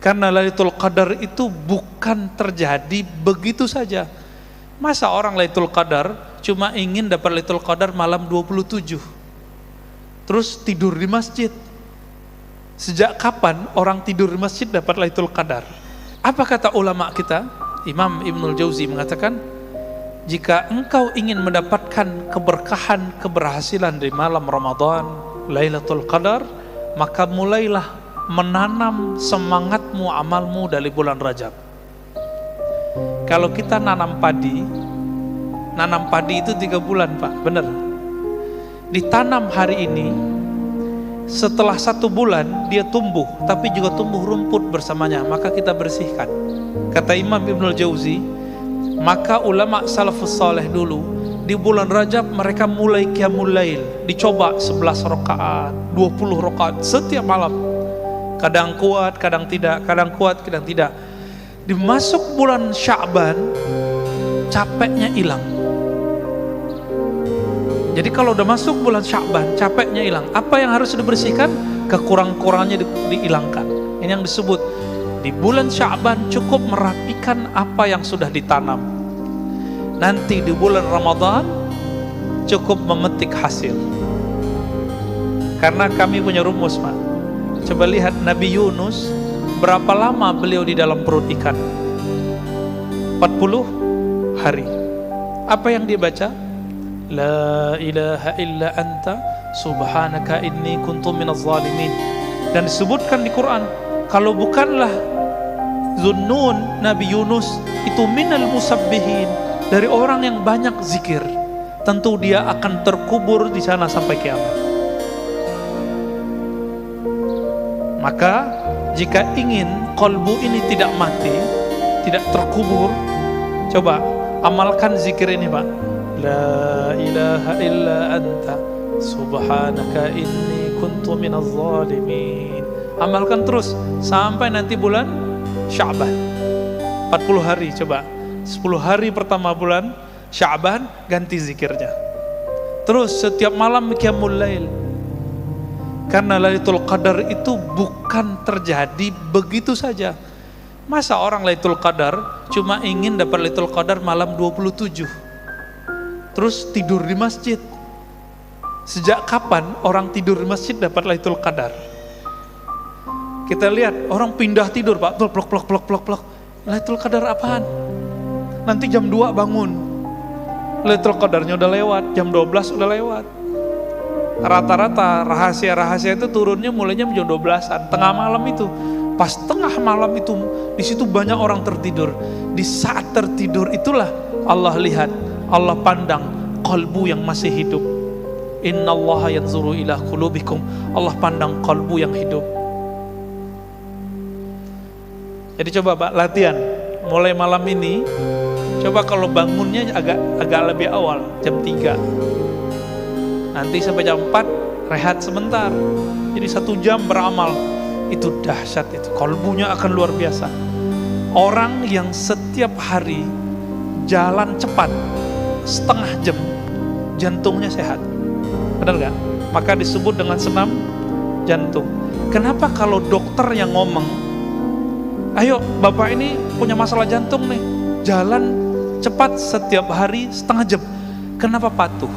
Karena Lailatul Qadar itu bukan terjadi begitu saja. Masa orang Lailatul Qadar cuma ingin dapat Lailatul Qadar malam 27 terus tidur di masjid? Sejak kapan orang tidur di masjid dapat Lailatul Qadar? Apa kata ulama kita? Imam Ibnul Jauzi mengatakan, jika engkau ingin mendapatkan keberkahan, keberhasilan di malam Ramadan, Lailatul Qadar, maka mulailah menanam semangatmu, amalmu dari bulan Rajab. Kalau kita nanam padi itu 3 bulan Pak, benar. Ditanam hari ini, setelah 1 bulan dia tumbuh, tapi juga tumbuh rumput bersamanya, maka kita bersihkan. Kata Imam Ibnul Jauzi, maka ulama salafus saleh dulu di bulan Rajab mereka mulai qiyamul lail, dicoba 11 rakaat, 20 rakaat setiap malam. Kadang kuat, kadang tidak, kadang kuat, kadang tidak. Dimasuk bulan Sya'ban, capeknya hilang. Jadi kalau udah masuk bulan Sya'ban, capeknya hilang. Apa yang harus dibersihkan? Kekurang-kurangnya dihilangkan. Ini yang disebut di bulan Sya'ban cukup merapikan apa yang sudah ditanam. Nanti di bulan Ramadan cukup memetik hasil. Karena kami punya rumus, Pak. Coba lihat Nabi Yunus, berapa lama beliau di dalam perut ikan? 40 hari. Apa yang dia baca? La ilaha illa anta subhanaka inni kuntu minaz zalimin. Dan disebutkan di Quran, kalau bukanlah Zunnun, Nabi Yunus itu minal musabbihin, dari orang yang banyak zikir, tentu dia akan terkubur di sana sampai kiamat. Maka jika ingin kolbu ini tidak mati, tidak terkubur, coba amalkan zikir ini Pak. La ilaha illa anta subhanaka inni kuntu minaz zalimin. Amalkan terus sampai nanti bulan Sya'ban, 40 hari. Coba 10 hari pertama bulan Sya'ban ganti zikirnya. Terus setiap malam qiyamul lail. Karena Lailatul Qadar itu bukan terjadi begitu saja. Masa orang Lailatul Qadar cuma ingin dapat Lailatul Qadar malam 27 terus tidur di masjid? Sejak kapan orang tidur di masjid dapat Lailatul Qadar? Kita lihat orang pindah tidur Pak, plok. Lailatul Qadar apaan? Nanti jam 2 bangun, Lailatul Qadarnya udah lewat, jam 12 udah lewat. Rata-rata rahasia itu turunnya mulainya jam 12-an, tengah malam itu. Pas tengah malam itu, di situ banyak orang tertidur. Di saat tertidur itulah Allah lihat, Allah pandang kalbu yang masih hidup. Innallaha yanzuru ila qulubikum. Allah pandang kalbu yang hidup. Jadi coba Pak, latihan mulai malam ini. Coba kalau bangunnya agak lebih awal, jam 3. Nanti sampai jam 4 rehat sebentar. Jadi 1 jam beramal. Itu dahsyat itu. Kalbunya akan luar biasa. Orang yang setiap hari jalan cepat setengah jam, jantungnya sehat. Benar gak? Maka disebut dengan senam jantung. Kenapa kalau dokter yang ngomong, ayo bapak ini punya masalah jantung nih, jalan cepat setiap hari setengah jam, kenapa patuh?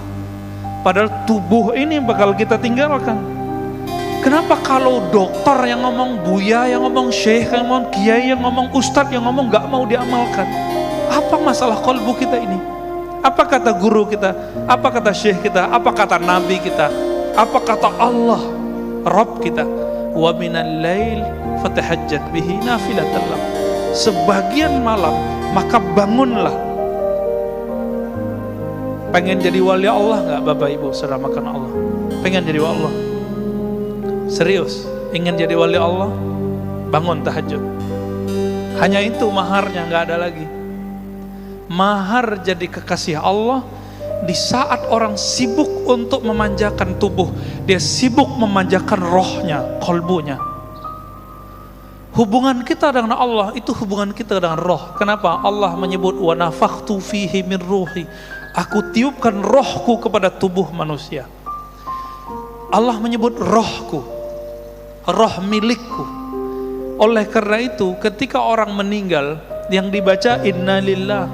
Padahal tubuh ini bakal kita tinggalkan. Kenapa kalau dokter yang ngomong, buya yang ngomong, syekh yang ngomong, kiai yang ngomong, ustadz yang ngomong gak mau diamalkan? Apa masalah kalbu kita ini? Apa kata guru kita? Apa kata syekh kita? Apa kata nabi kita? Apa kata Allah Rabb kita? Wa minal lail fatahajjat bihi nafilatan lak. Sebagian malam maka bangunlah. Pengen jadi wali Allah gak Bapak Ibu saudara makan Allah? Pengen jadi wali Allah? Serius? Ingin jadi wali Allah? Bangun tahajud. Hanya itu maharnya, gak ada lagi. Mahar jadi kekasih Allah di saat orang sibuk untuk memanjakan tubuh, dia sibuk memanjakan rohnya, kalbunya. Hubungan kita dengan Allah itu hubungan kita dengan roh. Kenapa? Allah menyebut wa nafakhtu fihi min ruhi. Aku tiupkan rohku kepada tubuh manusia. Allah menyebut rohku, roh milikku. Oleh karena itu, ketika orang meninggal yang dibaca innalillah,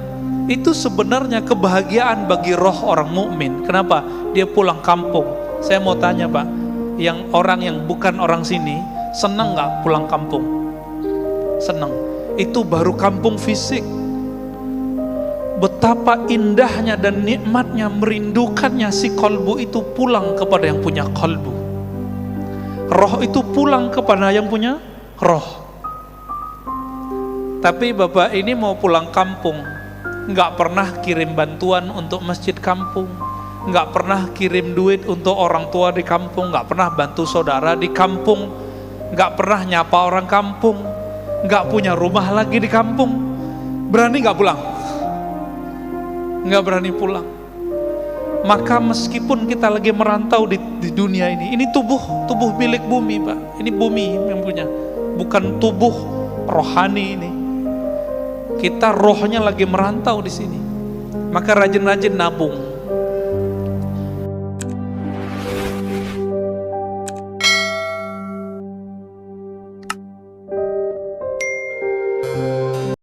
itu sebenarnya kebahagiaan bagi roh orang mukmin. Kenapa? Dia pulang kampung. Saya mau tanya Pak, yang orang yang bukan orang sini senang nggak pulang kampung? Senang. Itu baru kampung fisik. Betapa indahnya dan nikmatnya, merindukannya si kolbu itu pulang kepada yang punya kolbu. Roh itu pulang kepada yang punya roh. Tapi bapak ini mau pulang kampung, nggak pernah kirim bantuan untuk masjid kampung, nggak pernah kirim duit untuk orang tua di kampung, nggak pernah bantu saudara di kampung, nggak pernah nyapa orang kampung, nggak punya rumah lagi di kampung, berani nggak pulang? Nggak berani pulang. Maka meskipun kita lagi merantau di dunia ini tubuh milik bumi Pak, ini bumi yang punya, bukan tubuh rohani ini. Kita rohnya lagi merantau di sini. Maka rajin-rajin nabung.